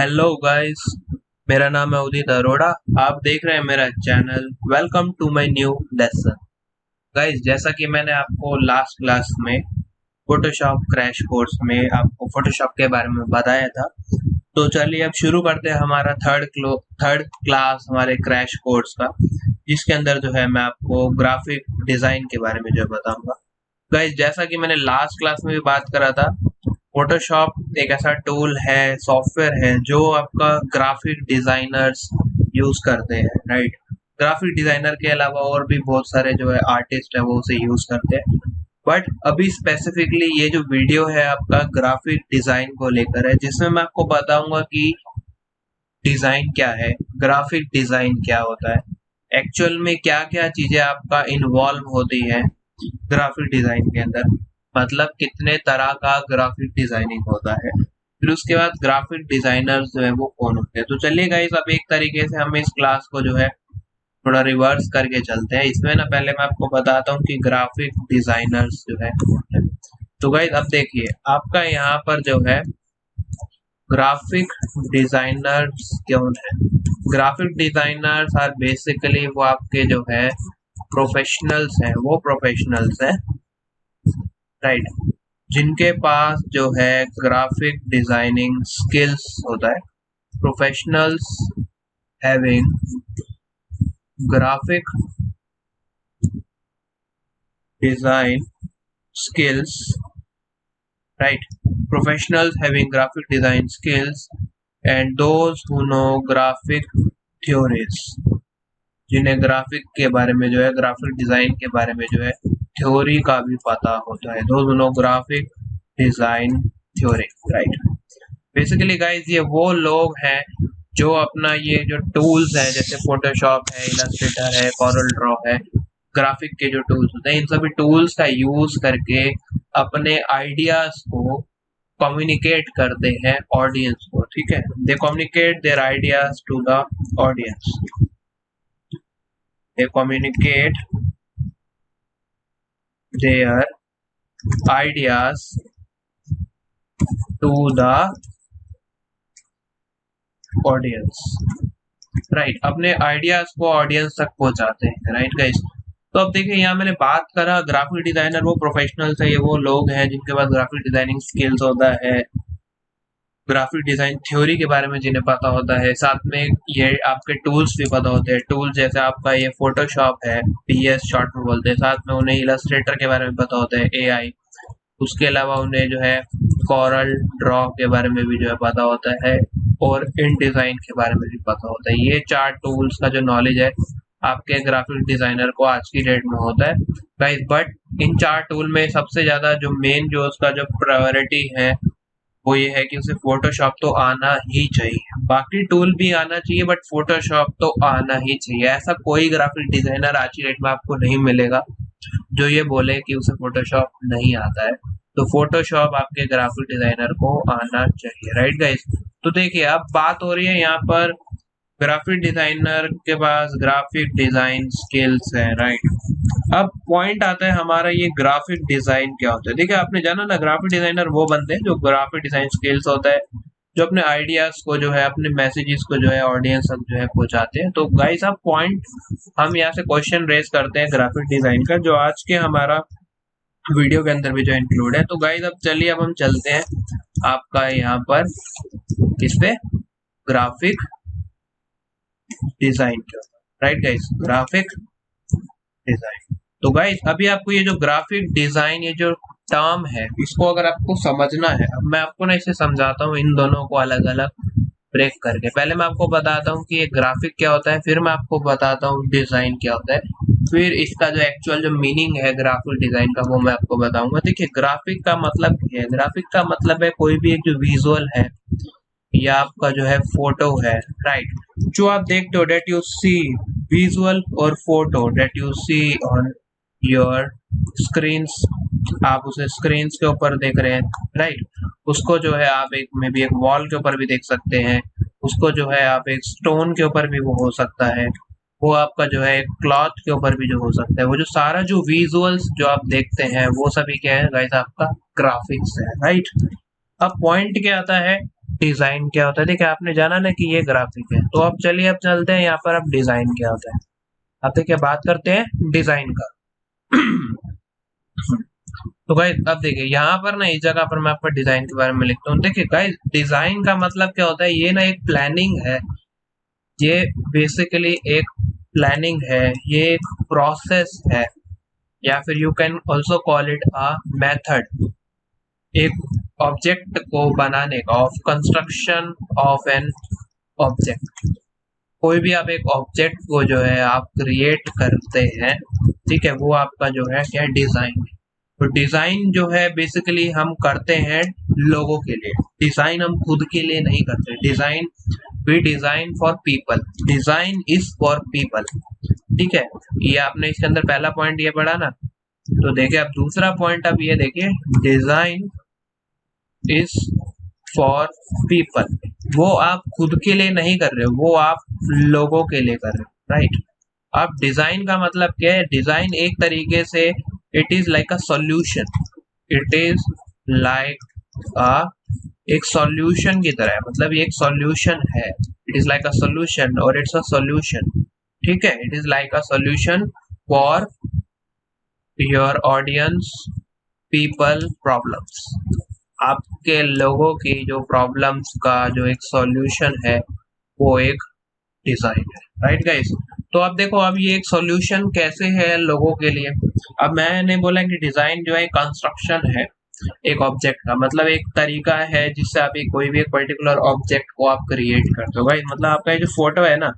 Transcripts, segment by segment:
Hello guys. मेरा नाम है उदित अरोड़ा। आप देख रहे हैं मेरा channel. Welcome to my new lesson. Guys, जैसा कि मैंने आपको लास्ट क्लास में फोटोशॉप क्रैश कोर्स में आपको फोटोशॉप के बारे में बताया था, तो चलिए अब शुरू करते हैं हमारा थर्ड क्लास हमारे क्रैश कोर्स का, जिसके अंदर जो है मैं आपको ग्राफिक डिजाइन के बारे में जो बताऊंगा। गाइस, जैसा कि मैंने लास्ट क्लास में भी बात करा था, फोटोशॉप एक ऐसा टूल है, सॉफ्टवेयर है जो आपका ग्राफिक डिजाइनर्स यूज करते हैं, राइट। ग्राफिक डिजाइनर के अलावा और भी बहुत सारे जो है आर्टिस्ट है वो उसे यूज करते हैं, बट अभी स्पेसिफिकली ये जो वीडियो है आपका ग्राफिक डिजाइन को लेकर है, जिसमें मैं आपको बताऊंगा कि डिजाइन क्या है, ग्राफिक डिजाइन क्या होता है, एक्चुअल में क्या क्या चीजें आपका इन्वॉल्व होती है ग्राफिक डिजाइन के अंदर, मतलब कितने तरह का ग्राफिक डिजाइनिंग होता है। फिर उसके बाद ग्राफिक डिजाइनर्स जो है वो कौन होते हैं। तो चलिए गाइस, अब एक तरीके से हम इस क्लास को जो है थोड़ा रिवर्स करके चलते हैं। इसमें ना पहले मैं आपको बताता हूँ कि ग्राफिक डिजाइनर्स जो है। तो गाइस अब देखिए, आपका यहाँ पर जो है ग्राफिक डिजाइनर्स कौन है। ग्राफिक डिजाइनर्स आर बेसिकली वो आपके जो है प्रोफेशनल्स हैं, वो प्रोफेशनल्स हैं, राइट, जिनके पास जो है ग्राफिक डिजाइनिंग स्किल्स होता है। Professionals having graphic design skills, right, professionals having graphic design skills and those who know graphic theories, जिन्हें ग्राफिक के बारे में जो है ग्राफिक डिजाइन के बारे में जो है थ्योरी का भी पता होता है। those who know graphic design theory, right। Basically guys, ये वो लोग हैं जो अपना ये जो टूल्स है, जैसे फोटोशॉप है, इलस्ट्रेटर है, कॉरल ड्रॉ है, ग्राफिक के जो टूल्स होते हैं, इन सभी टूल्स का यूज करके अपने आइडियाज को कम्युनिकेट करते हैं ऑडियंस को, ठीक है। They communicate their ideas to the audience, they communicate their ideas to the audience, right, अपने आइडियाज को ऑडियंस तक पहुंचाते हैं, राइट गाइस। तो अब देखिए, यहाँ मैंने बात करा ग्राफिक डिजाइनर वो प्रोफेशनल्स है, ये वो लोग हैं जिनके पास ग्राफिक डिजाइनिंग स्किल्स होता है, ग्राफिक डिजाइन थ्योरी के बारे में जिन्हें पता होता है, साथ में ये आपके टूल्स भी पता होते हैं। टूल्स जैसे आपका ये फोटोशॉप है, पीएस शॉर्ट में बोलते हैं, साथ में उन्हें इलस्ट्रेटर के बारे में पता होता है, एआई। उसके अलावा उन्हें जो है कॉरल ड्रॉ के बारे में भी जो है पता होता है, और इन डिजाइन के बारे में भी पता होता है। ये चार टूल्स का जो नॉलेज है आपके ग्राफिक डिजाइनर को आज की डेट में होता है गाइस। बट इन चार टूल में सबसे ज्यादा जो मेन जो उसका जो प्रायोरिटी है वो ये है कि उसे फोटोशॉप तो आना ही चाहिए। बाकी टूल भी आना चाहिए बट फोटोशॉप तो आना ही चाहिए। ऐसा कोई ग्राफिक डिजाइनर आज की डेट में आपको नहीं मिलेगा जो ये बोले कि उसे फोटोशॉप नहीं आता है। तो फोटोशॉप आपके ग्राफिक डिजाइनर को आना चाहिए, राइट गाइस। तो देखिए, अब बात हो रही है यहाँ पर ग्राफिक डिजाइनर के पास ग्राफिक डिजाइन स्किल्स है, राइट। अब पॉइंट आता है हमारा, ये ग्राफिक डिजाइन क्या होता है। देखिए, आपने जाना ना, ग्राफिक डिजाइनर वो बनते हैं जो ग्राफिक डिजाइन स्किल्स होता है, जो अपने आइडियाज को जो है, अपने मैसेजेस को जो है ऑडियंस तक जो है पहुंचाते हैं। तो गाइस, अब पॉइंट हम यहाँ से क्वेश्चन रेज करते हैं ग्राफिक डिजाइन का, जो आज के हमारा वीडियो के अंदर भी जो इंक्लूड है। तो गाइस, अब चलिए, अब हम चलते हैं आपका यहाँ पर किस पे, ग्राफिक डिजाइन के ऊपर, राइट गाइस, ग्राफिक डिजाइन। तो गाइस, अभी आपको ये जो ग्राफिक डिजाइन, ये जो टर्म है, इसको अगर आपको समझना है, अब मैं आपको ना इसे समझाता हूँ इन दोनों को अलग अलग ब्रेक करके। पहले मैं आपको बताता हूँ कि ये ग्राफिक क्या होता है, फिर मैं आपको बताता हूँ डिजाइन क्या होता है, फिर इसका जो एक्चुअल जो मीनिंग है ग्राफिक डिजाइन का वो मैं आपको बताऊंगा। देखिए, ग्राफिक का मतलब क्या है। ग्राफिक का मतलब है कोई भी एक जो विजुअल है या आपका जो है फोटो है, राइट, जो आप देखते हो, डेट यू सी विजुअल और photo that you see on your screens, आप उसे स्क्रीन्स के ऊपर देख रहे हैं, राइट। उसको जो है आप एक में भी एक वॉल के ऊपर भी देख सकते हैं, उसको जो है आप एक स्टोन के ऊपर भी वो हो सकता है, वो आपका जो है एक क्लॉथ के ऊपर भी जो हो सकता है। वो जो सारा जो विजुअल्स जो आप देखते हैं वो सभी क्या है गाइस, आपका ग्राफिक्स है, राइट। अब पॉइंट क्या आता है डिजाइन क्या होता है। देखिए आपने जाना ना कि ये ग्राफिक है, तो अब चलिए अब चलते हैं यहाँ पर अब डिजाइन क्या होता है। अब देखिए बात करते हैं डिजाइन का। तो गाइस अब देखिए यहाँ पर ना इस जगह पर मैं आपको डिजाइन के बारे में लिखता हूँ। देखिए गाइस डिजाइन का मतलब क्या होता है, ये ना एक प्लानिंग है, ये बेसिकली एक प्लानिंग है, ये एक प्रोसेस है, या फिर you can also call it a method, एक ऑब्जेक्ट को बनाने का, of construction of an object. कोई भी आप एक ऑब्जेक्ट को जो है आप क्रिएट करते हैं, ठीक है, वो आपका जो है क्या डिजाइन है। तो डिजाइन जो है बेसिकली हम करते हैं लोगों के लिए, डिजाइन हम खुद के लिए नहीं करते। Design we design for people, design is for people, ठीक है। ये आपने इसके अंदर पहला पॉइंट ये पढ़ा ना। तो देखिए अब दूसरा पॉइंट अब ये देखिए, डिजाइन इज फॉर पीपल, वो आप खुद के लिए नहीं कर रहे हो, वो आप लोगों के लिए कर रहे हो, राइट। अब डिजाइन का मतलब क्या है, डिजाइन एक तरीके से it is like a solution, it is like अ एक सॉल्यूशन की तरह है, मतलब ये एक सॉल्यूशन है, it is like a solution और इट्स अ सॉल्यूशन, ठीक है। It is like a solution for your audience people problems, आपके लोगों की जो प्रॉब्लम्स का जो एक सॉल्यूशन है वो एक डिजाइन है, राइट गाइस। तो अब देखो अब ये एक सॉल्यूशन कैसे है लोगों के लिए। अब मैंने बोला कि डिजाइन जो है कंस्ट्रक्शन है एक ऑब्जेक्ट का, मतलब एक तरीका है जिससे आप एक कोई भी एक पर्टिकुलर ऑब्जेक्ट को आप क्रिएट करते हो। गाइस मतलब आपका ये जो फोटो है ना,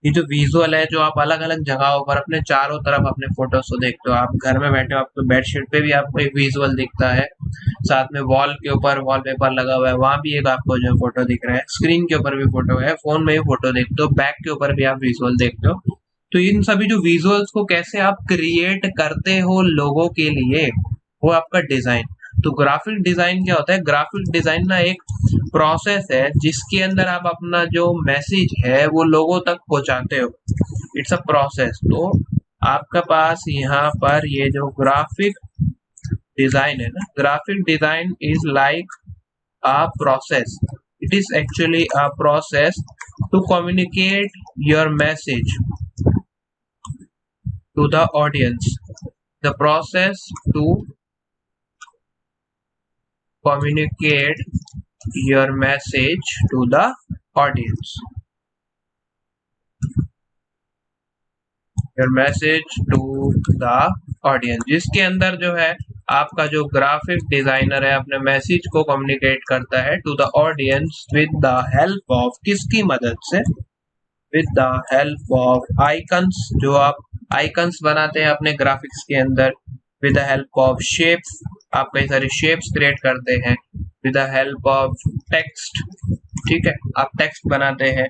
ये जो विजुअल है, जो आप अलग अलग जगहों पर अपने चारों तरफ अपने फोटोज को देखते हो, आप घर में बैठे हो आपको बेडशीट पे भी आपको एक विजुअल दिखता है, साथ में वॉल के ऊपर वॉलपेपर लगा हुआ है वहां भी एक आपको जो फोटो दिख रहा है, स्क्रीन के ऊपर भी फोटो है, फोन में भी फोटो देखते हो, बैक के ऊपर भी आप विजुअल देखते हो। तो इन सभी जो विजुअल्स को कैसे आप क्रिएट करते हो लोगों के लिए, वो आपका डिजाइन। तो ग्राफिक डिजाइन क्या होता है, ग्राफिक डिजाइन ना एक प्रोसेस है जिसके अंदर आप अपना जो मैसेज है वो लोगों तक पहुंचाते हो, इट्स अ प्रोसेस। तो आपका पास यहाँ पर ये जो ग्राफिक डिजाइन है ना, graphic design is like a process, it is actually a process to communicate your message to the audience, the process to communicate your message to the audience, your message to the audience, जिसके अंदर जो है आपका जो graphic designer है अपने message को communicate करता है to the audience with the help of, किसकी मदद से, with the help of icons, जो आप आइकन्स बनाते हैं अपने ग्राफिक्स के अंदर, with the help of shapes, आप कई सारे शेप्स क्रिएट करते हैं, with the help of text, ठीक है, आप टेक्स्ट बनाते हैं,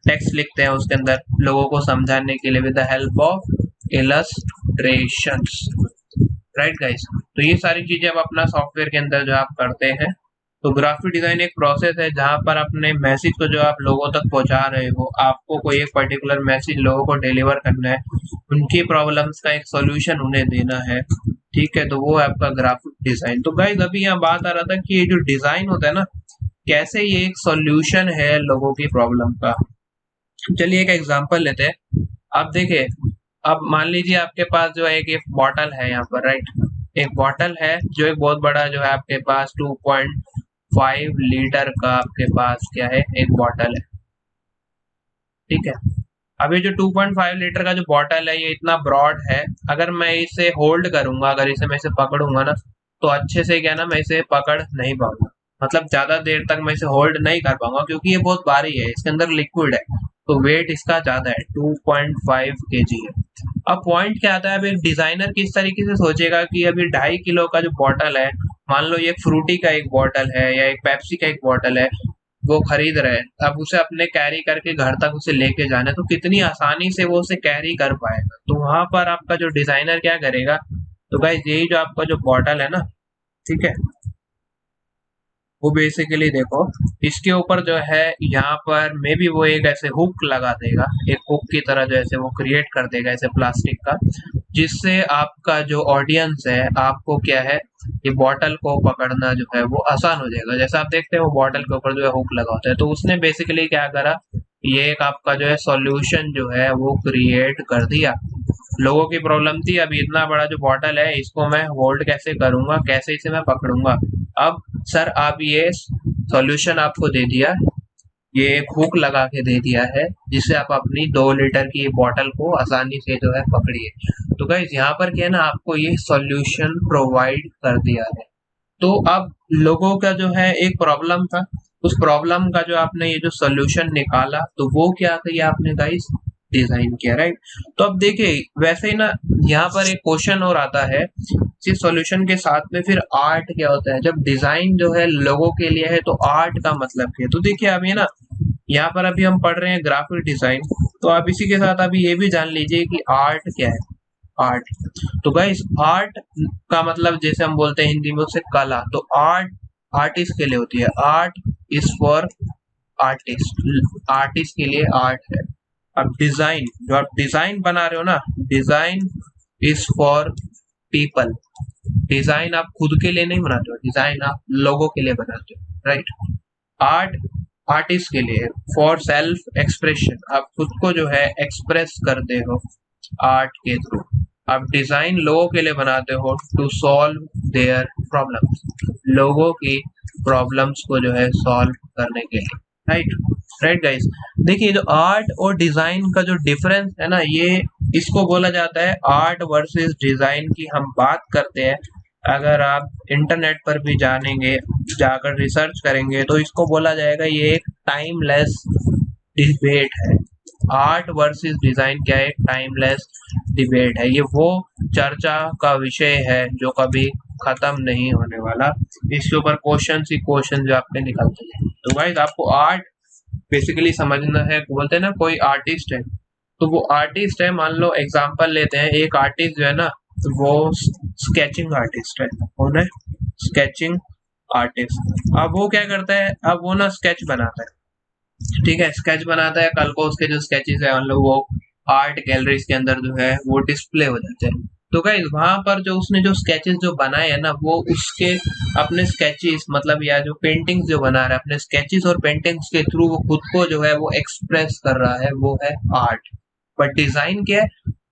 टेक्स्ट लिखते हैं उसके अंदर लोगों को समझाने के लिए, with the help of illustrations, right guys. तो ये सारी चीजें आप अपना सॉफ्टवेयर के अंदर जो आप करते हैं। तो ग्राफिक डिजाइन एक प्रोसेस है जहां पर अपने मैसेज को जो आप लोगों तक पहुंचा रहे हो, आपको कोई एक पर्टिकुलर मैसेज लोगों को डिलीवर करना है, उनकी प्रॉब्लम्स का एक सॉल्यूशन उन्हें देना है, ठीक है, तो वो है आपका ग्राफिक डिजाइन। तो गाइस अभी यहाँ बात आ रहा था कि ये जो डिजाइन होता है ना, कैसे ये एक सॉल्यूशन है लोगों की प्रॉब्लम का। चलिए एक एग्जांपल लेते हैं। आप देखिए, अब मान लीजिए आपके पास जो है एक बॉटल है यहाँ पर, राइट, एक बॉटल है जो एक बहुत बड़ा जो है आपके पास 2.5 लीटर का आपके पास क्या है एक बॉटल है, ठीक है। अब ये जो 2.5 लीटर का जो बॉटल है ये इतना ब्रॉड है, अगर मैं इसे होल्ड करूंगा, अगर इसे मैं इसे पकड़ूंगा ना, तो अच्छे से क्या ना मैं इसे पकड़ नहीं पाऊंगा, मतलब ज्यादा देर तक मैं इसे होल्ड नहीं कर पाऊंगा क्योंकि ये बहुत भारी है, इसके अंदर लिक्विड है, तो वेट इसका ज्यादा है, 2.5 kg है। अब पॉइंट क्या आता है, अब एक डिजाइनर किस तरीके से सोचेगा कि अभी 2.5 किलो का जो बॉटल है, मान लो ये फ्रूटी का एक बॉटल है या एक पेप्सी का एक बॉटल है, वो खरीद रहे हैं, अब उसे अपने कैरी करके घर तक उसे लेके जाना है, तो कितनी आसानी से वो उसे कैरी कर पाएगा। तो वहां पर आपका जो डिजाइनर क्या करेगा, तो गाइस यही जो आपका जो बॉटल है ना, ठीक है, वो बेसिकली देखो इसके ऊपर जो है यहाँ पर मे बी वो एक ऐसे हुक लगा देगा, एक हुक की तरह जो ऐसे वो क्रिएट कर देगा ऐसे प्लास्टिक का, जिससे आपका जो ऑडियंस है आपको क्या है ये बॉटल को पकड़ना जो है वो आसान हो जाएगा। जैसा आप देखते हैं वो बॉटल के ऊपर जो है हुक लगा होता है, तो उसने बेसिकली क्या करा, ये एक आपका जो है सॉल्यूशन जो है वो क्रिएट कर दिया। लोगों की प्रॉब्लम थी अभी इतना बड़ा जो बॉटल है इसको मैं होल्ड कैसे करूंगा, कैसे इसे मैं पकड़ूंगा। अब सर आप ये सॉल्यूशन आपको दे दिया, ये एक हुक लगा के दे दिया है जिससे आप अपनी 2 लीटर की बॉटल को आसानी से जो है पकड़िए। तो गाइस यहाँ पर क्या है ना, आपको ये सॉल्यूशन प्रोवाइड कर दिया है। तो अब लोगों का जो है एक प्रॉब्लम था, उस प्रॉब्लम का जो आपने ये जो सॉल्यूशन निकाला तो वो क्या किया आपने गाइस, डिजाइन किया, राइट। तो अब देखिए वैसे ही ना यहाँ पर एक क्वेश्चन और आता है, इस सॉल्यूशन के साथ में फिर आर्ट क्या होता है। जब डिजाइन जो है लोगों के लिए है तो आर्ट का मतलब क्या है। तो देखिए अब ये ना यहाँ पर अभी हम पढ़ रहे हैं ग्राफिक डिजाइन, तो आप इसी के साथ अभी ये भी जान लीजिए कि आर्ट क्या है। आर्ट, तो गाइस आर्ट का मतलब जैसे हम बोलते हैं हिंदी में उसे कला, तो आर्ट आर्टिस्ट के लिए होती है। Art is for artist, artist के लिए आर्ट है। अब डिजाइन, जो आप डिजाइन बना रहे हो ना, design is for people. Design आप खुद के लिए नहीं बनाते हो, डिजाइन आप लोगों के लिए बनाते हो, राइट। आर्ट आर्टिस्ट के लिए, फॉर सेल्फ एक्सप्रेशन, आप खुद को जो है एक्सप्रेस करते हो आर्ट के थ्रू। आप डिजाइन लोगों के लिए बनाते हो टू सॉल्व देयर प्रॉब्लम्स, लोगों की प्रॉब्लम्स को जो है सॉल्व करने के लिए, राइट। राइट गाइस, देखिए जो आर्ट और डिजाइन का जो डिफरेंस है ना, ये इसको बोला जाता है आर्ट वर्सेस डिजाइन की हम बात करते हैं। अगर आप इंटरनेट पर भी जानेंगे, जाकर रिसर्च करेंगे तो इसको बोला जाएगा ये एक टाइमलेस डिबेट है। आर्ट वर्सेस डिजाइन क्या है, टाइमलेस डिबेट है। ये वो चर्चा का विषय है जो कभी खत्म नहीं होने वाला। इसके ऊपर क्वेश्चन ही क्वेश्चन जो आपके निकलते हैं। तो गाइस आपको आर्ट बेसिकली समझना है। बोलते हैं ना कोई आर्टिस्ट है, तो वो आर्टिस्ट है, मान लो एग्जांपल लेते हैं, एक आर्टिस्ट जो है ना वो स्केचिंग आर्टिस्ट है। कौन है, स्केचिंग आर्टिस्ट। अब वो क्या करता है, अब वो ना स्केच बनाता है, ठीक है, स्केच बनाता है, कल को उसके जो स्केचेस है मतलब वो आर्ट गैलरीज के अंदर जो है वो डिस्प्ले हो जाते हैं। तो गाइस वहां पर जो उसने जो स्केचेस जो बनाए हैं ना, वो उसके अपने स्केचेस मतलब या जो पेंटिंग्स जो बना रहा है अपने स्केचेस और पेंटिंग्स के थ्रू वो खुद को जो है वो एक्सप्रेस कर रहा है, वो है आर्ट। बट डिजाइन क्या है,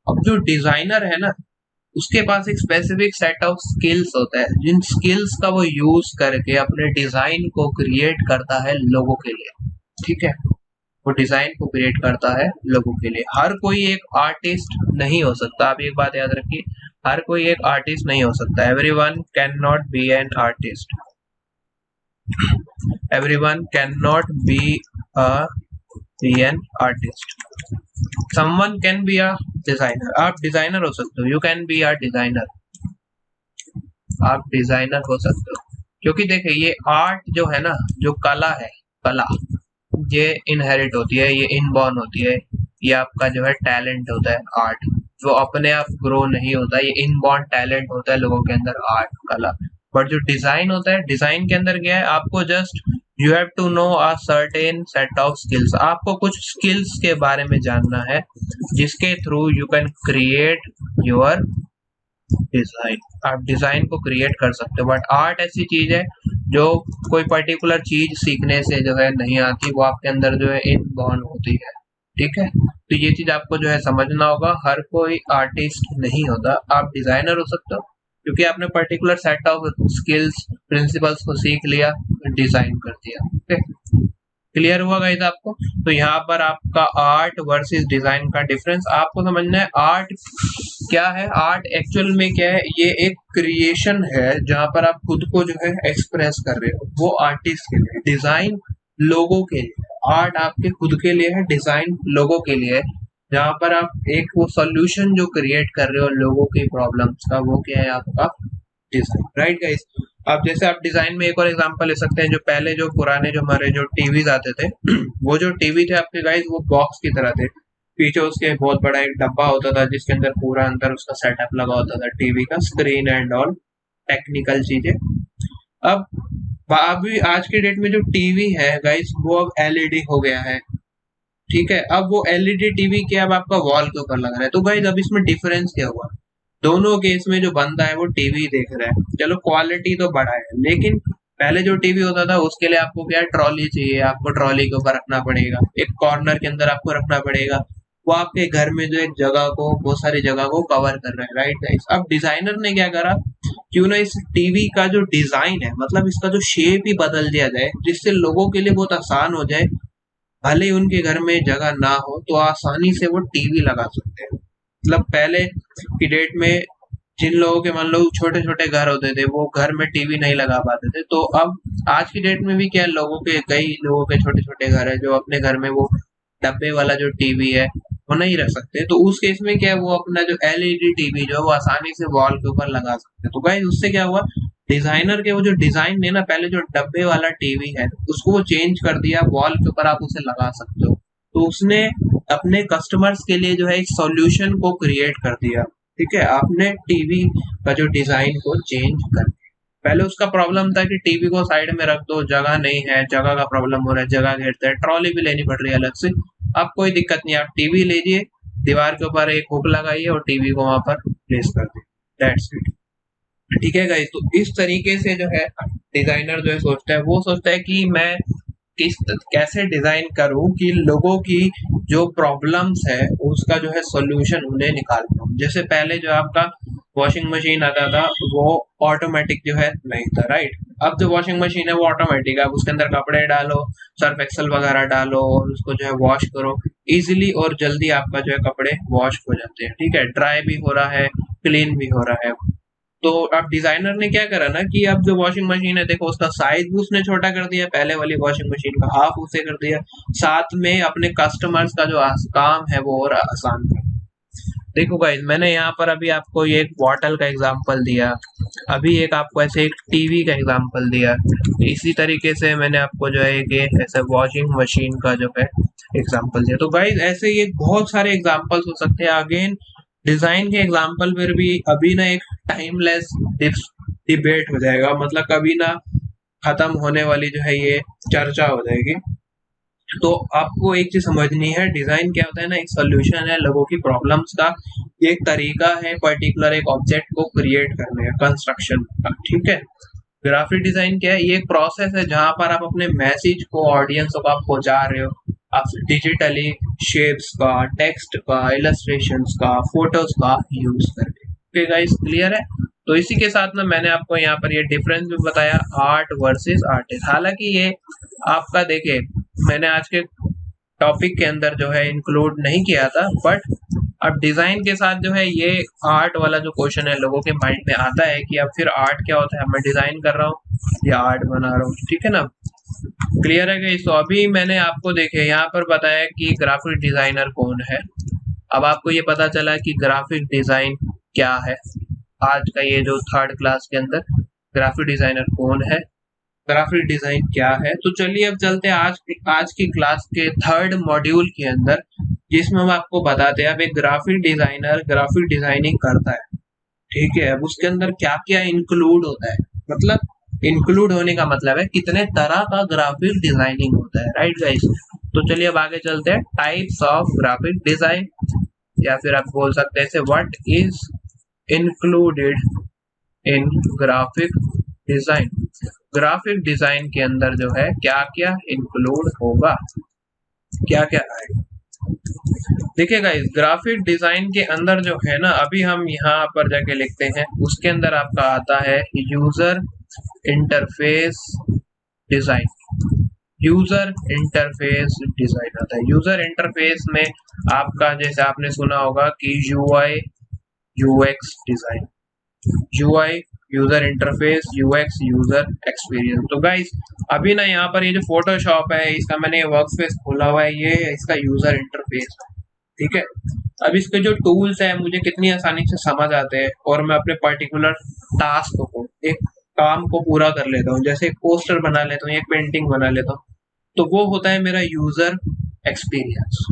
अब जो डिजाइनर है ना उसके पास एक स्पेसिफिक सेट ऑफ स्किल्स होता है, जिन स्किल्स का वो यूज करके अपने डिजाइन को क्रिएट करता है लोगों के लिए, ठीक है। वो डिजाइन को क्रिएट करता है लोगों के लिए। हर कोई एक आर्टिस्ट नहीं हो सकता, आप एक बात याद रखिए, हर कोई एक आर्टिस्ट नहीं हो सकता। Everyone can not be an artist, everyone can not be an artist. Someone can be a designer, आप डिजाइनर हो सकते हो, you can be a designer, आप डिजाइनर हो सकते हो। क्योंकि देखिए ये आर्ट जो है ना, जो कला है, कला ये इनहेरिट होती है, ये इनबॉर्न होती है, ये आपका जो है टैलेंट होता है आर्ट, जो अपने आप ग्रो नहीं होता, ये इनबॉर्न टैलेंट होता है लोगों के अंदर आर्ट कला। बट जो डिजाइन होता है, डिजाइन के अंदर क्या है, आपको just you have to know a certain set of skills, आपको कुछ स्किल्स के बारे में जानना है जिसके through you can create your design, आप डिजाइन को क्रिएट कर सकते हो। बट आर्ट ऐसी चीज है जो कोई पर्टिकुलर चीज सीखने से जो है नहीं आती, वो आपके अंदर जो है इनबॉर्न होती है, ठीक है। तो ये चीज आपको जो है समझना होगा, हर कोई आर्टिस्ट नहीं होता, आप डिजाइनर हो सकते हो क्योंकि आपने particular set of skills principles को सीख लिया, डिजाइन कर दिया, ठीक है। क्लियर हुआ गाइस आपको। तो यहाँ पर आपका आर्ट वर्सेस डिजाइन का डिफरेंस आपको समझना है। आर्ट क्या है, आर्ट एक्चुअल में क्या है, ये एक क्रिएशन है जहां पर आप खुद को जो है एक्सप्रेस कर रहे हो, वो आर्टिस्ट के लिए। डिजाइन लोगों के लिए, आर्ट आपके खुद के लिए है, डिजाइन लोगों के लिए है, जहां पर आप एक वो सोल्यूशन जो क्रिएट कर रहे हो लोगों की प्रॉब्लम्स का, वो क्या है आपका डिजाइन, राइट गाइस। अब जैसे आप डिजाइन में एक और एग्जांपल ले सकते हैं, जो पहले जो पुराने जो हमारे जो टीवीज आते थे वो जो टीवी थे आपके गाइस, वो बॉक्स की तरह थे, पीछे उसके बहुत बड़ा एक डब्बा होता था जिसके अंदर पूरा अंदर उसका सेटअप लगा होता था, टीवी का स्क्रीन एंड ऑल टेक्निकल चीजें। अब अभी आज के डेट में जो टीवी है गाइस, वो अब एलईडी हो गया है, ठीक है। अब वो एलईडी टीवी क्या अब आपका वॉल के ऊपर लगा रहा है। तो गाइस अब इसमें डिफरेंस क्या हुआ, दोनों केस में जो बंदा है वो टीवी देख रहा है, चलो क्वालिटी तो बड़ा है, लेकिन पहले जो टीवी होता था उसके लिए आपको क्या ट्रॉली चाहिए, आपको ट्रॉली के ऊपर रखना पड़ेगा, एक कॉर्नर के अंदर आपको रखना पड़ेगा, वो आपके घर में जो एक जगह को, बहुत सारी जगह को कवर कर रहा है, राइट गाइस। अब डिजाइनर ने क्या करा, क्यों ना इस टीवी का जो डिजाइन है, मतलब इसका जो शेप ही बदल दिया जाए, जिससे लोगों के लिए बहुत आसान हो जाए, भले ही उनके घर में जगह ना हो तो आसानी से वो टीवी लगा सकते हैं। मतलब पहले की डेट में जिन लोगों के मान लो छोटे छोटे घर होते थे, वो घर में टीवी नहीं लगा पाते थे, तो अब आज की डेट में भी क्या लोगों के, कई लोगों के छोटे छोटे घर है जो अपने घर में वो डब्बे वाला जो टीवी है वो नहीं रख सकते, तो उस केस में क्या है, वो अपना जो एलईडी टीवी जो है वो आसानी से वॉल के ऊपर लगा सकते हैं। तो गाइस उससे क्या हुआ, डिजाइनर के वो जो डिजाइन है ना, पहले जो डब्बे वाला टीवी है उसको वो चेंज कर दिया, वॉल के ऊपर आप उसे लगा सकते हो। तो उसने अपने कस्टमर्स के लिए जो है एक सॉल्यूशन को क्रिएट कर दिया। ठीक है, आपने टीवी का जो डिजाइन को चेंज कर दिया। पहले उसका प्रॉब्लम था कि टीवी को साइड में रख दो, जगह नहीं है, जगह का प्रॉब्लम हो रहा है, जगह घेरता है, ट्रॉली भी लेनी पड़ रही है अलग से। अब कोई दिक्कत नहीं, आप टीवी लीजिए, दीवार के ऊपर एक हुक लगाइए और टीवी को वहां पर प्लेस कर दीजिए, दैट्स इट। ठीक है गाइस, तो इस तरीके से जो है डिजाइनर जो है सोचता है, वो सोचता है कि मैं कैसे डिजाइन करूं कि लोगों की जो प्रॉब्लम्स है उसका जो है सॉल्यूशन उन्हें निकाल पाऊं। जैसे पहले जो आपका वॉशिंग मशीन आता था वो ऑटोमेटिक जो है नहीं था, राइट। अब जो वॉशिंग मशीन है वो ऑटोमेटिक है, अब उसके अंदर कपड़े डालो, सर्फ एक्सल वगैरह डालो और उसको जो है वॉश करो, इजीली और जल्दी आपका जो है कपड़े वॉश हो जाते हैं। ठीक है, ड्राई भी हो रहा है, क्लीन भी हो रहा है। तो अब डिजाइनर ने क्या करा ना कि अब जो वॉशिंग मशीन है, देखो उसका साइज भी उसने छोटा कर दिया, पहले वाली वॉशिंग मशीन का हाफ उसे कर दिया, साथ में अपने कस्टमर्स का जो काम है वो और आसान कर। देखो गाइस, मैंने यहाँ पर अभी आपको ये एक बॉटल का एग्जांपल दिया, अभी एक आपको ऐसे एक टीवी का एग्जांपल दिया, इसी तरीके से मैंने आपको जो है कि ऐसे वॉशिंग मशीन का जो है एग्जांपल दिया। तो गाइस ऐसे ये बहुत सारे एग्जांपल्स हो सकते हैं। अगेन डिजाइन के एग्जांपल पर भी अभी ना एक टाइमलेस डिबेट हो जाएगा, मतलब कभी ना खत्म होने वाली जो है ये चर्चा हो जाएगी। तो आपको एक चीज समझनी है, डिजाइन क्या होता है ना, एक सोल्यूशन है लोगों की प्रॉब्लम्स का, एक तरीका है पर्टिकुलर एक ऑब्जेक्ट को क्रिएट करने का, कंस्ट्रक्शन का। ठीक है, ग्राफिक डिजाइन क्या है, ये एक प्रोसेस है जहां पर आप अपने मैसेज को ऑडियंस को आप पहुंचा रहे हो, आप डिजिटली शेप्स का, टेक्स्ट का, इलस्ट्रेशंस का, फोटोज का यूज करके। ओके गाइस, क्लियर है। तो इसी के साथ में मैंने आपको यहाँ पर ये डिफरेंस भी बताया, आर्ट वर्सेस आर्टिस्ट। हालांकि ये आपका देखे मैंने आज के टॉपिक के अंदर जो है इंक्लूड नहीं किया था, बट अब डिजाइन के साथ जो है ये आर्ट वाला जो क्वेश्चन है लोगों के माइंड में आता है कि अब फिर आर्ट क्या होता है, मैं डिजाइन कर रहा हूँ या आर्ट बना रहा हूँ। ठीक है ना, क्लियर है गाइस। तो अभी मैंने आपको देखे यहाँ पर बताया कि ग्राफिक डिजाइनर कौन है, अब आपको ये पता चला कि ग्राफिक डिजाइन क्या है। आज का ये जो थर्ड क्लास के अंदर ग्राफिक डिजाइनर कौन है, ग्राफिक डिजाइन क्या है, तो चलिए अब चलते हैं आज की क्लास के थर्ड मॉड्यूल के अंदर, जिसमें हम आपको बताते हैं अब एक ग्राफिक डिजाइनर ग्राफिक डिजाइनिंग करता है। ठीक है, अब उसके अंदर क्या क्या इंक्लूड होता है, मतलब इंक्लूड होने का मतलब है कितने तरह का ग्राफिक डिजाइनिंग होता है, राइट गाइस। तो चलिए अब आगे चलते हैं, टाइप्स ऑफ ग्राफिक डिजाइन, या फिर आप बोल सकते हैं what is included in graphic design. Graphic design के अंदर जो है क्या क्या इंक्लूड होगा, क्या क्या आएगा। देखिए गाइस, ग्राफिक डिजाइन के अंदर जो है ना, अभी हम यहाँ पर जाके लिखते हैं, उसके अंदर आपका आता है user interface design. User interface design आता है। यूजर इंटरफेस में आपका, जैसे आपने सुना होगा कि UI UX design, UI user interface, UX user experience. तो गाइस अभी ना यहाँ पर ये जो फोटोशॉप है, इसका मैंने ये वर्कस्पेस खोला हुआ है, ये इसका यूजर इंटरफेस। ठीक है, अब इसके जो टूल्स है मुझे कितनी आसानी से समझ आते हैं और मैं अपने पर्टिकुलर टास्क को, एक काम को पूरा कर लेता हूँ, जैसे एक पोस्टर बना लेता हूँ, एक पेंटिंग बना लेता हूँ, तो वो होता है मेरा यूजर एक्सपीरियंस।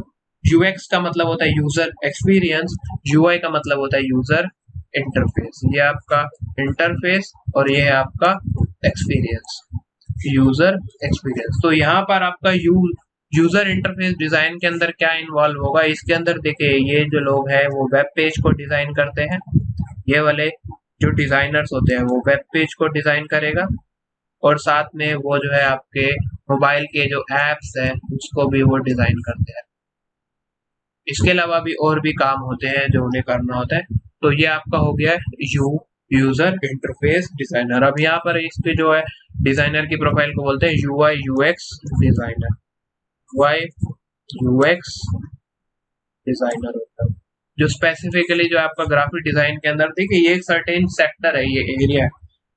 यूएक्स का मतलब होता है यूजर एक्सपीरियंस, यूआई का मतलब होता है यूजर इंटरफेस। ये आपका इंटरफेस और ये है आपका एक्सपीरियंस, यूजर एक्सपीरियंस। तो यहाँ पर आपका यूजर इंटरफेस डिजाइन के अंदर क्या इन्वॉल्व होगा, इसके अंदर देखिए ये जो लोग हैं वो वेब पेज को डिजाइन करते हैं, ये वाले जो डिजाइनर्स होते हैं वो वेब पेज को डिजाइन करेगा, और साथ में वो जो है आपके मोबाइल के जो एप्स हैं उसको भी वो डिजाइन करते हैं। इसके अलावा भी और भी काम होते हैं जो उन्हें करना होता है। तो ये आपका हो गया यूजर इंटरफेस डिजाइनर। अब यहाँ पर इसके जो है डिजाइनर की प्रोफाइल को बोलते हैं UI UX designer. UI UX designer होता है जो स्पेसिफिकली जो आपका ग्राफिक डिजाइन के अंदर, देखिए ये एक सर्टेन सेक्टर है, ये एरिया है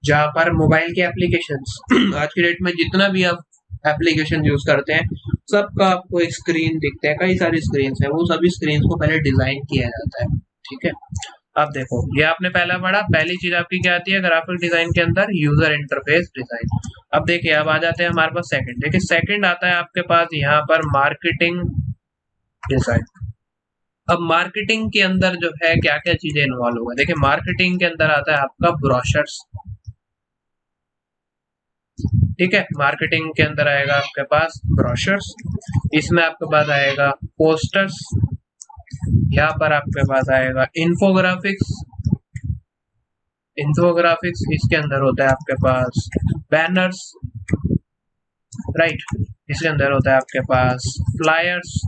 जहाँ पर मोबाइल के एप्लीकेशंस आज की डेट में जितना भी आप एप्लीकेशन यूज करते हैं सबका आपको एक स्क्रीन दिखता है, कई सारी स्क्रीन है, वो सभी स्क्रीन को पहले डिजाइन किया जाता है। ठीक है, अब देखो ये आपने पहला पढ़ा, पहली चीज आपकी क्या आती है ग्राफिक डिजाइन के अंदर, यूजर इंटरफेस डिजाइन। अब देखिए अब आ जाते हैं हमारे पास सेकंड। देखिए सेकंड आता है आपके पास यहाँ पर मार्केटिंग डिजाइन। अब मार्केटिंग के अंदर जो है क्या क्या चीजें इन्वॉल्व होगा, देखिए मार्केटिंग के अंदर आता है आपका ब्रोशर्स। ठीक है, मार्केटिंग के अंदर आएगा आपके पास ब्रोशर्स, इसमें आपके पास आएगा पोस्टर्स, यहाँ पर आपके पास आएगा इन्फोग्राफिक्स। इन्फोग्राफिक्स इसके अंदर होता है आपके पास बैनर्स, राइट, इसके अंदर होता है आपके पास फ्लायर्स,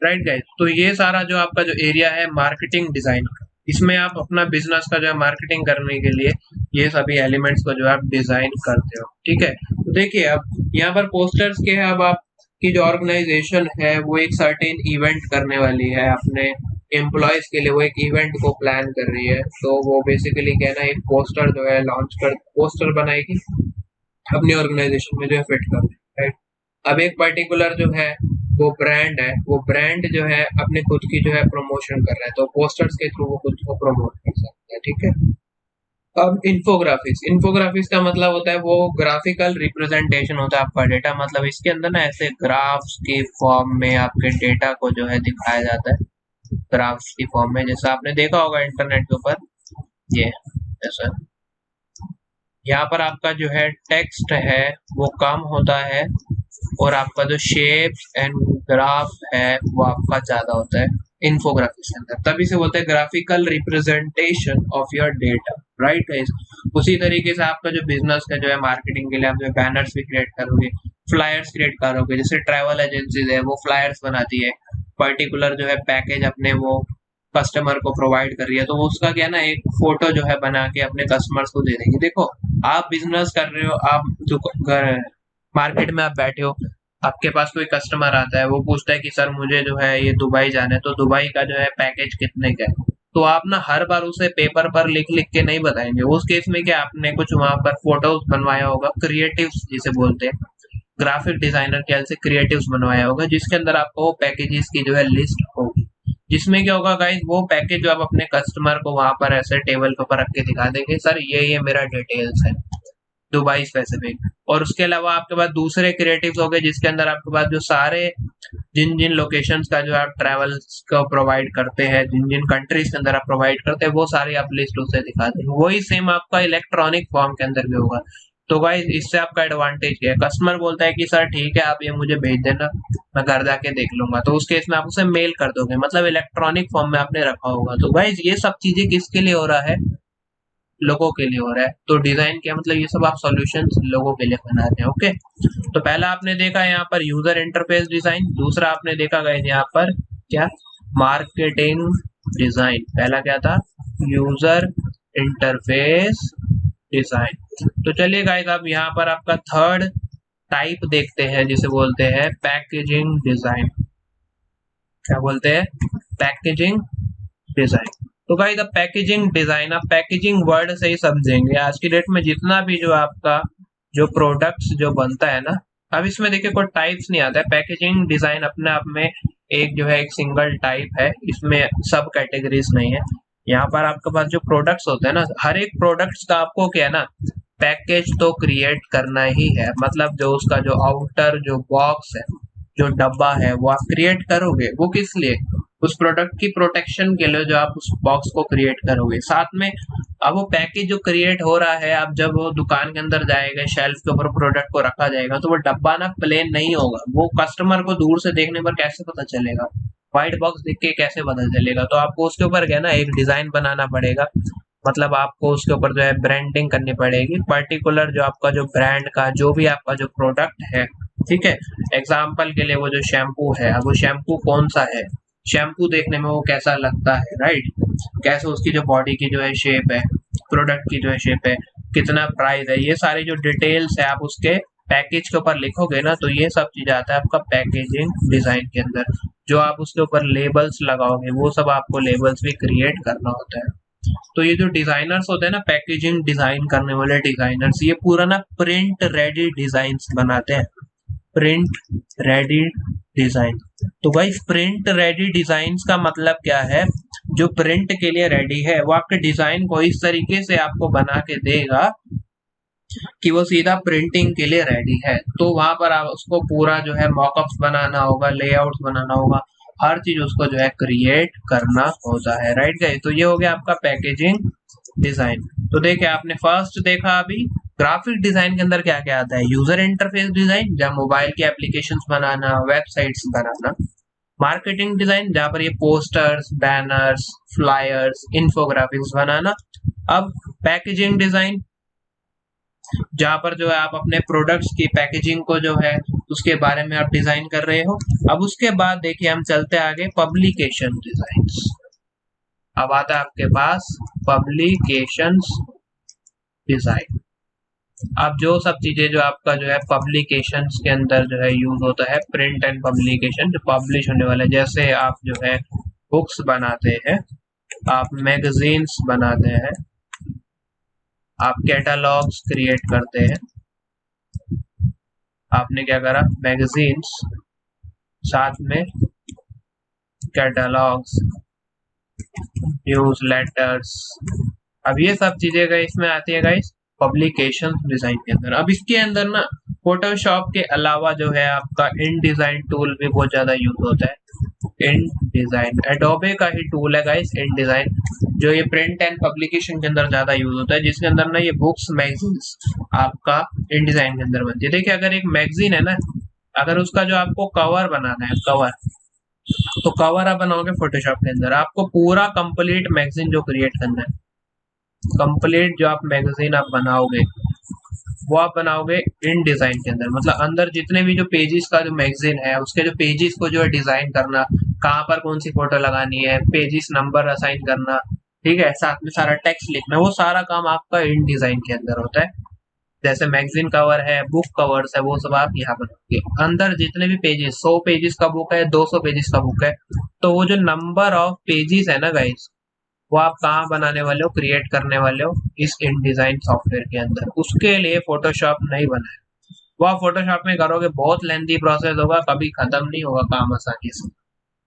राइट गाइस। तो ये सारा जो आपका जो एरिया है मार्केटिंग डिजाइन का, इसमें आप अपना बिजनेस का जो है मार्केटिंग करने के लिए ये सभी एलिमेंट्स को जो है आप डिजाइन करते हो। ठीक है, तो देखिए अब यहाँ पर पोस्टर्स के अब आपकी जो ऑर्गेनाइजेशन है वो एक सर्टेन इवेंट करने वाली है, अपने एम्प्लॉयज के लिए वो एक इवेंट को प्लान कर रही है, तो वो बेसिकली क्या ना एक पोस्टर जो है लॉन्च कर, पोस्टर बनाएगी अपनी ऑर्गेनाइजेशन में जो है फिट कर, राइट। अब एक पर्टिकुलर जो है वो ब्रांड है, वो ब्रांड जो है अपने खुद की जो है प्रमोशन कर रहा है, तो पोस्टर्स के थ्रू वो खुद को प्रमोट कर सकता है। ठीक है, अब इन्फोग्राफिक्स, इन्फोग्राफिक्स का मतलब होता है वो ग्राफिकल रिप्रेजेंटेशन होता है आपका डेटा, मतलब इसके अंदर ना ऐसे ग्राफ्स के फॉर्म में आपके डेटा को जो है दिखाया जाता है, ग्राफ्स की फॉर्म में, जैसा आपने देखा होगा इंटरनेट के ऊपर ये ऐसा। यहाँ पर आपका जो है टेक्स्ट है वो कम होता है और आपका जो शेप्स एंड ग्राफ है वो आपका ज्यादा होता है इन्फोग्राफिक्स के अंदर, तभी से बोलते हैं graphical representation of your data, right guys. उसी तरीके से आपका जो बिजनेस का जो है मार्केटिंग के लिए आप जो बैनर्स भी क्रिएट करोगे, फ्लायर्स क्रिएट करोगे, जैसे ट्रैवल एजेंसीज है वो फ्लायर्स बनाती है, पर्टिकुलर जो है पैकेज अपने वो कस्टमर को प्रोवाइड कर रही है, तो वो उसका क्या ना एक फोटो जो है बना के अपने कस्टमर्स को दे देंगे। देखो आप बिजनेस कर रहे हो, आप घर मार्केट में आप बैठे हो, आपके पास कोई कस्टमर आता है, वो पूछता है कि सर मुझे जो है ये दुबई जाना है, तो दुबई का जो है पैकेज कितने का है, तो आप ना हर बार उसे पेपर पर लिख लिख के नहीं बताएंगे। उस केस में क्या आपने कुछ वहां पर फोटोज बनवाया होगा, क्रिएटिव्स जिसे बोलते हैं, ग्राफिक डिजाइनर के से क्रिएटिव्स बनवाया होगा, जिसके अंदर आपको वो पैकेजेस की जो है लिस्ट होगी, जिसमें क्या होगा गाइस वो पैकेज जो आप अपने कस्टमर को वहां पर ऐसे टेबल के ऊपर रख के दिखा देंगे, सर ये मेरा डिटेल्स है दुबई स्पेसिफिक। और उसके अलावा आपके पास दूसरे क्रिएटिव्स हो गए जिसके अंदर आपके पास जो सारे जिन जिन लोकेशंस का जो आप ट्रैवल को प्रोवाइड करते हैं, जिन जिन कंट्रीज के अंदर आप प्रोवाइड करते हैं, वो सारी आप लिस्ट उसे दिखा देंगे। वही सेम आपका इलेक्ट्रॉनिक फॉर्म के अंदर भी होगा। तो गाइस इससे आपका एडवांटेज क्या है, कस्टमर बोलता है कि सर ठीक है आप ये मुझे भेज देना, मैं घर जाके देख लूंगा, तो उस केस में आप उसे मेल कर दोगे, मतलब इलेक्ट्रॉनिक फॉर्म में आपने रखा होगा। तो गाइस ये सब चीजें किसके लिए हो रहा है, लोगों के लिए हो रहा है। तो डिजाइन क्या मतलब ये सब आप सॉल्यूशंस लोगों के लिए बना रहे हैं। ओके, तो पहला आपने देखा यहाँ पर यूजर इंटरफेस डिजाइन, दूसरा आपने देखा गाइस यहाँ पर क्या मार्केटिंग डिजाइन, पहला क्या था यूजर इंटरफेस डिजाइन। तो चलिए गाइस अब यहाँ पर आपका थर्ड टाइप देखते हैं जिसे बोलते हैं पैकेजिंग डिजाइन। क्या बोलते हैं, पैकेजिंग डिजाइन। तो गाइस अब पैकेजिंग डिजाइन, आप पैकेजिंग वर्ड से ही समझेंगे। आज की डेट में जितना भी जो आपका जो प्रोडक्ट्स जो बनता है ना, अब इसमें देखिए कोई टाइप्स नहीं आता है, पैकेजिंग डिजाइन अपने आप में एक जो है एक सिंगल टाइप है, इसमें सब कैटेगरीज नहीं है। यहाँ पर आपके पास जो प्रोडक्ट्स होते हैं ना, हर एक प्रोडक्ट्स का आपको क्या है ना पैकेज तो क्रिएट करना ही है, मतलब जो उसका जो आउटर जो बॉक्स है, जो डब्बा है वो आप क्रिएट करोगे, वो किस लिए, उस प्रोडक्ट की प्रोटेक्शन के लिए जो आप उस बॉक्स को क्रिएट करोगे। साथ में अब वो पैकेज जो क्रिएट हो रहा है, अब जब वो दुकान के अंदर जाएगा, शेल्फ के ऊपर प्रोडक्ट को रखा जाएगा, तो वो डब्बा ना प्लेन नहीं होगा। वो कस्टमर को दूर से देखने पर कैसे पता चलेगा, व्हाइट बॉक्स देख के कैसे पता चलेगा? तो आपको उसके ऊपर क्या है ना, एक डिजाइन बनाना पड़ेगा। मतलब आपको उसके ऊपर जो है ब्रांडिंग करनी पड़ेगी, पर्टिकुलर जो आपका जो ब्रांड का जो भी आपका जो प्रोडक्ट है, ठीक है। एग्जाम्पल के लिए वो जो शैम्पू है, अब वो शैम्पू कौन सा है, शैम्पू देखने में वो कैसा लगता है, राइट, कैसे उसकी जो बॉडी की जो है शेप है, प्रोडक्ट की जो है शेप है, कितना प्राइस है, ये सारी जो डिटेल्स है आप उसके पैकेज के ऊपर लिखोगे ना, तो ये सब चीज आता है आपका पैकेजिंग डिजाइन के अंदर। जो आप उसके ऊपर लेबल्स लगाओगे, वो सब आपको लेबल्स भी क्रिएट करना होता है। तो ये जो डिजाइनर्स होते हैं ना, पैकेजिंग डिजाइन करने वाले डिजाइनर्स, ये पूरा ना प्रिंट रेडी डिजाइन्स बनाते हैं, प्रिंट रेडी डिजाइन। तो गाइस प्रिंट रेडी डिजाइन्स का मतलब क्या है, जो प्रिंट के लिए रेडी है वो आपके डिजाइन को इस तरीके से आपको बना के देगा कि वो सीधा प्रिंटिंग के लिए रेडी है। तो वहां पर आप उसको पूरा जो है मॉकअप्स बनाना होगा, लेआउट्स बनाना होगा, हर चीज उसको जो है क्रिएट करना होता है, राइट गाइस। तो ये हो गया आपका पैकेजिंग डिजाइन। तो देखिए आपने फर्स्ट देखा अभी ग्राफिक डिजाइन के अंदर क्या क्या आता है, यूजर इंटरफेस डिजाइन, जहाँ मोबाइल की एप्लीकेशंस बनाना, वेबसाइट्स बनाना। मार्केटिंग डिजाइन, जहाँ पर ये पोस्टर्स, बैनर्स, फ्लायर्स, इंफोग्राफिक्स बनाना। अब पैकेजिंग डिजाइन, जहाँ पर जो है आप अपने प्रोडक्ट्स की पैकेजिंग को जो है उसके बारे में आप डिजाइन कर रहे हो। अब उसके बाद देखिए हम चलते आगे पब्लिकेशन डिजाइन। अब आता है आपके पास पब्लिकेशंस डिजाइन। अब जो सब चीजें जो आपका जो है पब्लिकेशंस के अंदर जो है यूज होता है, प्रिंट एंड पब्लिकेशन, जो पब्लिश होने वाले, जैसे आप जो है बुक्स बनाते हैं, आप मैगजीन्स बनाते हैं, आप कैटलॉग्स क्रिएट करते हैं। आपने क्या करा, मैगजीन्स, साथ में कैटलॉग्स, न्यूज लेटर्स। अब ये सब चीजें गई इसमें आती है गाइस पब्लिकेशन डिजाइन के अंदर। अब इसके अंदर ना फोटोशॉप के अलावा जो है आपका इन डिजाइन टूल भी बहुत ज्यादा यूज होता है। इन डिजाइन एडोबे का ही टूल है गाइस, इन डिजाइन, जो ये प्रिंट एंड पब्लिकेशन के अंदर ज्यादा यूज होता है, जिसके अंदर ना ये बुक्स मैगजीन्स आपका इन डिजाइन के अंदर बनती है। देखिए अगर एक मैगजीन है ना, अगर उसका जो आपको कवर बनाना है, कवर, तो कवर आप बनाओगे फोटोशॉप के अंदर, आपको पूरा कंप्लीट मैगजीन जो क्रिएट करना है, कंप्लीट जो आप मैगजीन आप बनाओगे वो आप बनाओगे इन डिजाइन के अंदर। मतलब अंदर जितने भी जो पेजेस का जो मैगजीन है, उसके जो पेजेस को जो है डिजाइन करना, कहाँ पर कौन सी फोटो लगानी है, पेजेस नंबर असाइन करना, ठीक है, साथ में सारा टेक्स्ट लिखना, वो सारा काम आपका इन डिजाइन के अंदर होता है। जैसे मैगजीन कवर है, बुक कवर्स है, वो सब आप यहाँ बनाओगे। अंदर जितने भी पेजेस, 100 पेजेस का बुक है, 200 पेजेस का बुक है, तो वो जो नंबर ऑफ पेजेस है ना गाइस, वो आप कहाँ बनाने वाले हो, क्रिएट करने वाले हो इस इन डिजाइन सॉफ्टवेयर के अंदर। उसके लिए फोटोशॉप नहीं बना है, वो आप फोटोशॉप में करोगे बहुत लेंथी प्रोसेस होगा, कभी खत्म नहीं होगा काम आसानी से।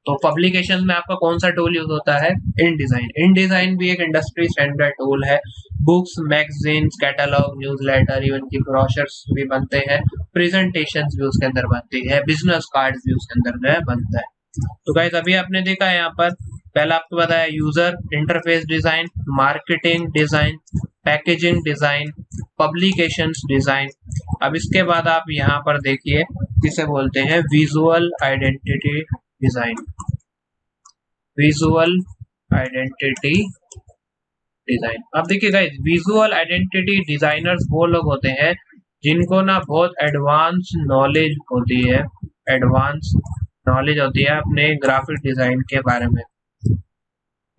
तो पब्लिकेशन में आपका कौन सा टूल यूज होता है, इन डिजाइन। इन डिजाइन भी एक इंडस्ट्री स्टैंडर्ड टूल है। Books, magazines, catalogue, newsletter, even की ब्रोशर्स भी बनते हैं, प्रेजेंटेशंस भी उसके अंदर बनती है, बिजनेस कार्ड्स भी उसके अंदर जो है बनता है। तो गाइस अभी आपने देखा है यहाँ पर, पहला आपको बताया user interface design, marketing design, packaging design, publications design. अब इसके बाद आप यहाँ पर देखिए जिसे बोलते हैं visual identity design. Visual identity design. अब देखिए गाइस, विजुअल आइडेंटिटी डिजाइनर्स वो लोग होते हैं जिनको ना बहुत एडवांस नॉलेज होती है, एडवांस नॉलेज होती है अपने ग्राफिक डिजाइन के बारे में।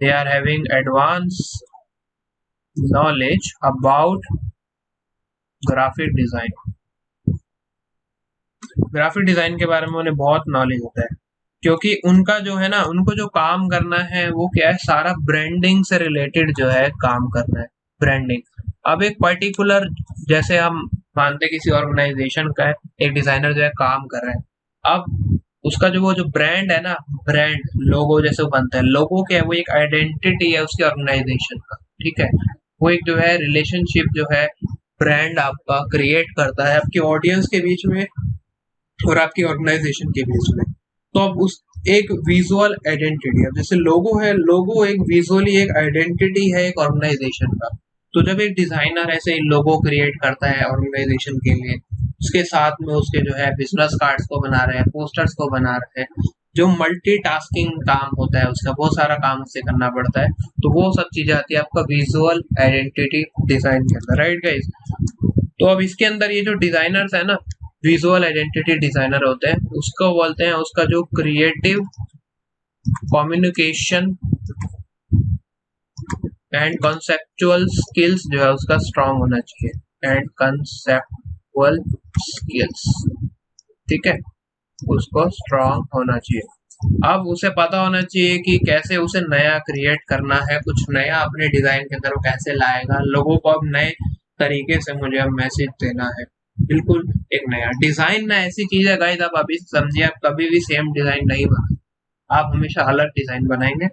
They are having advance knowledge about graphic design. Graphic design के बारे में उन्हें बहुत नॉलेज होता है, क्योंकि उनका जो है ना, उनको जो काम करना है वो क्या है, सारा ब्रांडिंग से रिलेटेड जो है काम करना है, ब्रांडिंग। अब एक पर्टिकुलर, जैसे हम मानते किसी ऑर्गेनाइजेशन का है, एक डिजाइनर जो है काम कर रहा है, अब उसका जो वो जो ब्रांड है ना, ब्रांड लोगो जैसे वो बनता है, लोगो क्या है, वो एक आइडेंटिटी है उसकी ऑर्गेनाइजेशन का, ठीक है। वो एक जो है रिलेशनशिप जो है ब्रांड आपका क्रिएट करता है आपकी ऑडियंस के बीच में और आपकी ऑर्गेनाइजेशन के बीच में। तो अब उस एक विजुअल आइडेंटिटी, अब जैसे लोगो है, लोगो एक विजुअली एक आइडेंटिटी है एक ऑर्गेनाइजेशन का, तो जब एक डिजाइनर ऐसे लोगो क्रिएट करता है ऑर्गेनाइजेशन के लिए, उसके साथ में उसके जो है बिजनेस कार्ड्स को बना रहे हैं, पोस्टर्स को बना रहे हैं, जो मल्टीटास्किंग काम होता है उसका, बहुत सारा काम उससे करना पड़ता है, तो वो सब चीजें आती है आपका विजुअल आइडेंटिटी डिजाइन के अंदर, राइट गाइस। तो अब इसके अंदर ये जो डिजाइनर्स है ना, विजुअल आइडेंटिटी डिजाइनर होते हैं, उसको बोलते हैं, उसका जो creative communication and conceptual skills जो है उसका स्ट्रांग होना चाहिए, एंड कॉन्सेप्चुअल स्किल्स, ठीक है, उसको स्ट्रांग होना चाहिए। अब उसे पता होना चाहिए कि कैसे उसे नया क्रिएट करना है, कुछ नया अपने डिजाइन के अंदर वो कैसे लाएगा, लोगों को अब नए तरीके से मुझे अब मैसेज देना है, बिल्कुल एक नया डिजाइन। ना ऐसी चीज है गाइस, आप अभी समझिए, आप कभी भी सेम डिजाइन नहीं बना, आप हमेशा अलग डिजाइन बनाएंगे,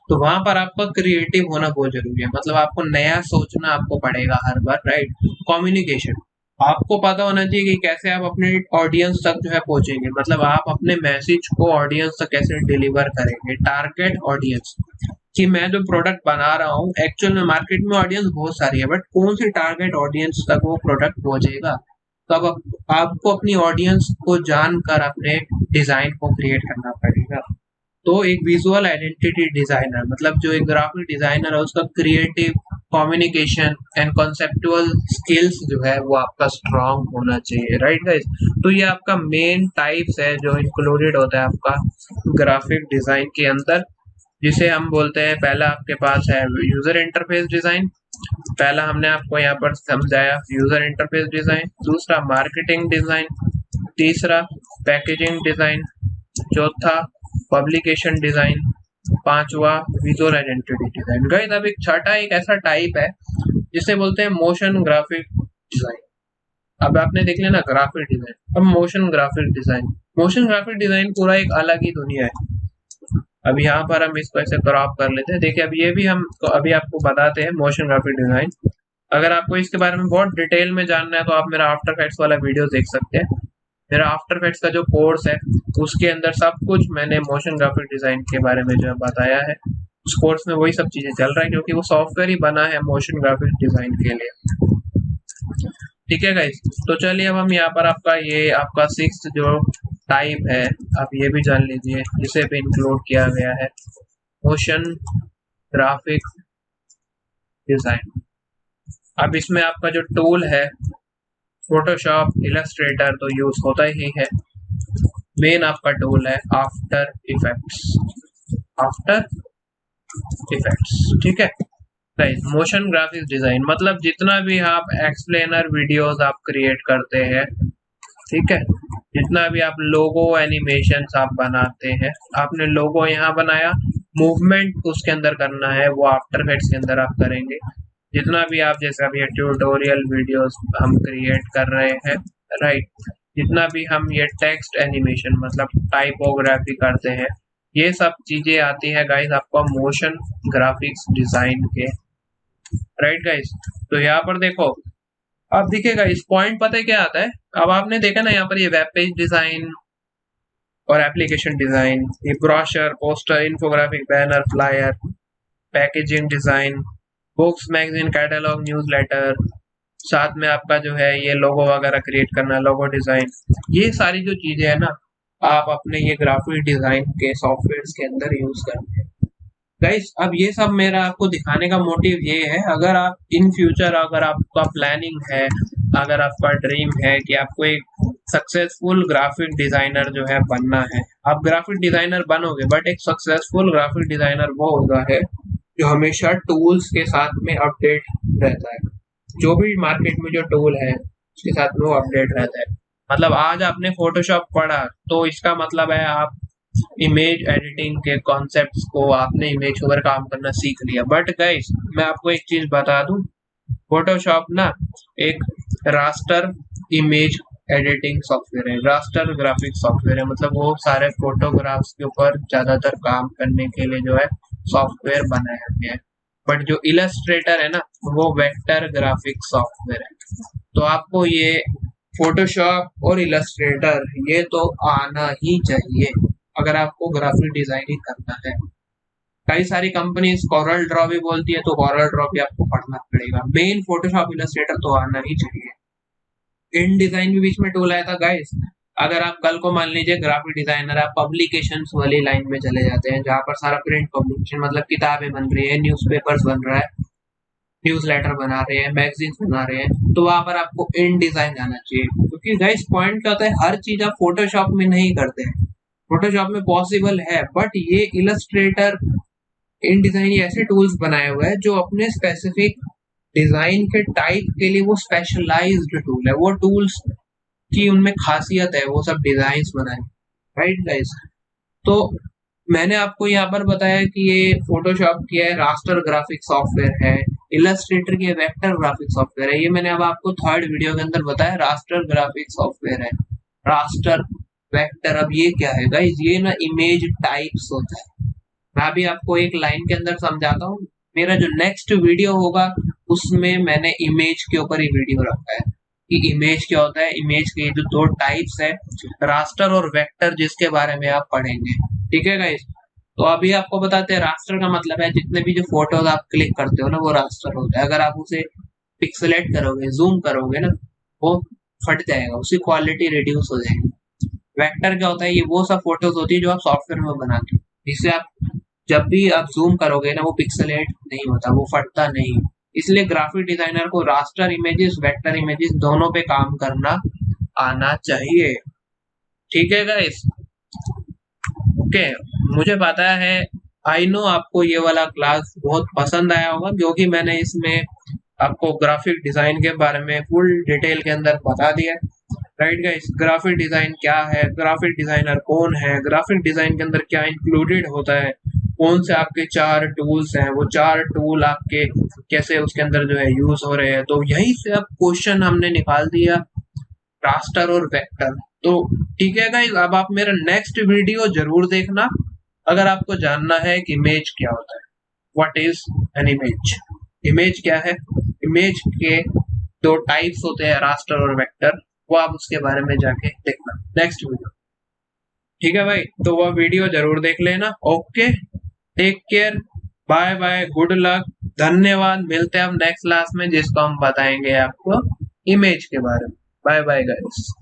तो वहां पर आपका क्रिएटिव होना बहुत जरूरी है, मतलब आपको नया सोचना आपको पड़ेगा हर बार, राइट। कम्युनिकेशन, आपको पता होना चाहिए कि कैसे आप अपने ऑडियंस तक जो है पहुंचेंगे, मतलब आप अपने मैसेज को ऑडियंस तक कैसे डिलीवर करेंगे, टारगेट ऑडियंस, कि मैं जो प्रोडक्ट बना रहा हूँ एक्चुअल में मार्केट में ऑडियंस बहुत सारी है, बट कौन सी टारगेट ऑडियंस तक वो प्रोडक्ट पहुंचेगा, तो अब आपको अपनी ऑडियंस को जानकर अपने डिजाइन को क्रिएट करना पड़ेगा। तो एक विजुअल आइडेंटिटी डिजाइनर, मतलब जो एक ग्राफिक डिजाइनर है, उसका creative communication and conceptual skills जो है वो आपका स्ट्रांग होना चाहिए, राइट गाइस। तो ये आपका मेन टाइप्स है जो इंक्लूडेड होता है आपका ग्राफिक डिजाइन के अंदर, जिसे हम बोलते हैं, पहला आपके पास है यूजर इंटरफेस डिजाइन, पहला हमने आपको यहाँ पर समझाया यूजर इंटरफेस डिजाइन, दूसरा मार्केटिंग डिजाइन, तीसरा पैकेजिंग डिजाइन, चौथा पब्लिकेशन डिजाइन, पांचवा विजुअल आइडेंटिटी डिजाइन। गाइस अब एक छठा एक ऐसा टाइप है जिसे बोलते हैं मोशन ग्राफिक डिजाइन। अब आपने देख लिया ना ग्राफिक डिजाइन, अब motion graphic design. Motion graphic design पूरा एक अलग ही दुनिया है। अब यहाँ पर हम इसको ऐसे क्रॉप कर लेते हैं, देखिए अब ये भी हम तो अभी आपको बताते हैं मोशन ग्राफिक डिजाइन। अगर आपको इसके बारे में बहुत डिटेल में जानना है तो आप मेरा आफ्टर इफेक्ट्स वाला वीडियो देख सकते हैं। मेरा आफ्टर इफेक्ट्स का जो कोर्स है उसके अंदर सब कुछ मैंने मोशन ग्राफिक डिजाइन के बारे में जो है बताया है, उस कोर्स में वही सब चीजें चल रहा है, क्योंकि वो सॉफ्टवेयर ही बना है मोशन ग्राफिक डिजाइन के लिए, ठीक है गाइस। तो चलिए अब हम यहाँ पर आपका ये आपका सिक्स्थ जो टाइप है, आप ये भी जान लीजिए, जिसे भी इंक्लूड किया गया है, मोशन ग्राफिक डिजाइन। अब इसमें आपका जो टूल है फोटोशॉप, इलस्ट्रेटर तो यूज होता ही है, मेन आपका टूल है आफ्टर इफेक्ट्स, आफ्टर इफेक्ट्स, ठीक है गाइस। मोशन ग्राफिक्स डिजाइन मतलब जितना भी आप एक्सप्लेनर वीडियोस आप क्रिएट करते हैं, ठीक है, जितना भी आप लोगो एनिमेशन आप बनाते हैं, आपने लोगो यहाँ बनाया, मूवमेंट उसके अंदर करना है वो आफ्टर इफेक्ट्स के अंदर आप करेंगे। जितना भी आप जैसे अभी ट्यूटोरियल वीडियोस हम क्रिएट कर रहे हैं, राइट, जितना भी हम ये टेक्स्ट एनिमेशन मतलब टाइपोग्राफी करते हैं, ये सब चीजें आती है गाइस आपको मोशन ग्राफिक्स डिजाइन के, राइट गाइस। तो यहाँ पर देखो, अब दिखेगा इस पॉइंट पता है क्या आता है, अब आपने देखा ना यहाँ पर ये वेब पेज डिजाइन और एप्लीकेशन डिजाइन, ये brochure, poster, infographic, banner, flyer, packaging design, books, magazine, catalogue, newsletter, साथ में आपका जो है ये लोगो वगैरह क्रिएट करना, लोगो डिजाइन, ये सारी जो चीजें है ना आप अपने ये ग्राफिक डिजाइन के सॉफ्टवेयर के अंदर यूज करते हैं गाइस। अब ये सब मेरा आपको दिखाने का मोटिव ये है, अगर आप इन फ्यूचर अगर आपका प्लानिंग है, अगर आपका ड्रीम है कि आपको एक सक्सेसफुल ग्राफिक डिजाइनर जो है बनना है, आप ग्राफिक डिजाइनर बनोगे, बट एक सक्सेसफुल ग्राफिक डिजाइनर वो होगा है जो हमेशा टूल्स के साथ में अपडेट रहता है, जो भी मार्केट में जो टूल है उसके साथ में वो अपडेट रहता है। मतलब आज आपने फोटोशॉप पढ़ा तो इसका मतलब है आप इमेज एडिटिंग के कॉन्सेप्ट्स को आपने इमेज पर काम करना सीख लिया, बट गाइस मैं आपको एक चीज बता दूं, फोटोशॉप ना एक रास्टर इमेज एडिटिंग सॉफ्टवेयर है, रास्टर ग्राफिक सॉफ्टवेयर है, मतलब वो सारे फोटोग्राफ्स के ऊपर ज्यादातर काम करने के लिए जो है सॉफ्टवेयर बनाया गया है। बट जो इलस्ट्रेटर है ना वो वेक्टर ग्राफिक सॉफ्टवेयर है। तो आपको ये फोटोशॉप और इलस्ट्रेटर ये तो आना ही चाहिए अगर आपको ग्राफिक डिजाइनिंग करना है कई सारी कंपनीज कॉरल ड्रॉ भी बोलती है, तो कॉरल ड्रॉ भी आपको पढ़ना पड़ेगा। मेन फोटोशॉप इलस्ट्रेटर तो आना ही चाहिए। इन डिजाइन भी बीच में टूल आया था गाइस। अगर आप कल को मान लीजिए ग्राफिक डिजाइनर, आप पब्लिकेशंस वाली लाइन में चले जाते हैं जहां पर सारा प्रिंट पब्लिकेशन मतलब किताबें बन रही है, न्यूज़पेपर्स बन रहा है, न्यूज लेटर बना रहे हैं, मैगजीन्स बना रहे हैं, तो वहां पर आपको इन डिजाइन आना चाहिए। क्योंकि गाइस पॉइंट क्या होता है, हर चीज आप फोटोशॉप में नहीं करते हैं। फोटोशॉप में पॉसिबल है, बट ये इलस्ट्रेटर, इन डिजाइन ये ऐसे टूल्स बनाए हुए हैं जो अपने स्पेसिफिक डिजाइन के टाइप के लिए वो स्पेशलाइज्ड टूल है। वो टूल्स की उनमें खासियत है, वो सब डिजाइन बनाए, राइट गाइस। तो मैंने आपको यहाँ पर बताया कि ये फोटोशॉप की है, रास्टर ग्राफिक सॉफ्टवेयर है, इलस्ट्रेटर की वेक्टर ग्राफिक सॉफ्टवेयर है। ये मैंने अब आपको थर्ड वीडियो के अंदर बताया, रास्टर ग्राफिक सॉफ्टवेयर है। रास्टर, वेक्टर, अब ये क्या है गाइस, ये ना इमेज टाइप्स होता है। मैं अभी आपको एक लाइन के अंदर समझाता हूँ। मेरा जो नेक्स्ट वीडियो होगा उसमें मैंने इमेज के ऊपर ही वीडियो रखा है कि इमेज क्या होता है। इमेज के जो दो टाइप्स है, रास्टर और वेक्टर, जिसके बारे में आप पढ़ेंगे, ठीक है गाइस। तो अभी आपको बताते हैं, रास्टर का मतलब है जितने भी जो फोटोज आप क्लिक करते हो ना, वो रास्टर होता है। अगर आप उसे पिक्सलेट करोगे, जूम करोगे ना, वो फट जाएगा, उसकी क्वालिटी रिड्यूस हो जाएगी। वेक्टर क्या होता है, ये वो सब फोटोज होती है जो आप सॉफ्टवेयर में बनाते हो, जिससे आप जब भी आप जूम करोगे ना, वो पिक्सलेट नहीं होता, वो फटता नहीं। इसलिए ग्राफिक डिजाइनर को रास्टर इमेजेस, वेक्टर इमेजेस दोनों पे काम करना आना चाहिए, ठीक है गाइस। ओके, मुझे पता है, आई नो आपको ये वाला क्लास बहुत पसंद आया होगा, क्योंकि मैंने इसमें आपको ग्राफिक डिजाइन के बारे में फुल डिटेल के अंदर बता दिया, राइट गाइस। ग्राफिक डिजाइन क्या है, ग्राफिक डिजाइनर कौन है, ग्राफिक डिजाइन के अंदर क्या इंक्लूडेड होता है, कौन से आपके 4 टूल्स हैं, वो 4 टूल आपके कैसे उसके अंदर जो है यूज हो रहे हैं। तो यही से अब क्वेश्चन हमने निकाल दिया, रास्टर और वेक्टर। तो ठीक है गाइस, अब आप मेरा नेक्स्ट वीडियो जरूर देखना अगर आपको जानना है कि इमेज क्या होता है। What is an image, image क्या है। इमेज के दो टाइप्स होते हैं, रास्टर और वेक्टर, वो आप उसके बारे में जाके देखना नेक्स्ट वीडियो, ठीक है भाई। तो वो वीडियो जरूर देख लेना। Okay, take care, bye bye, good luck, धन्यवाद। मिलते हैं हम नेक्स्ट क्लास में, जिसको हम बताएंगे आपको इमेज के बारे में। Bye bye guys.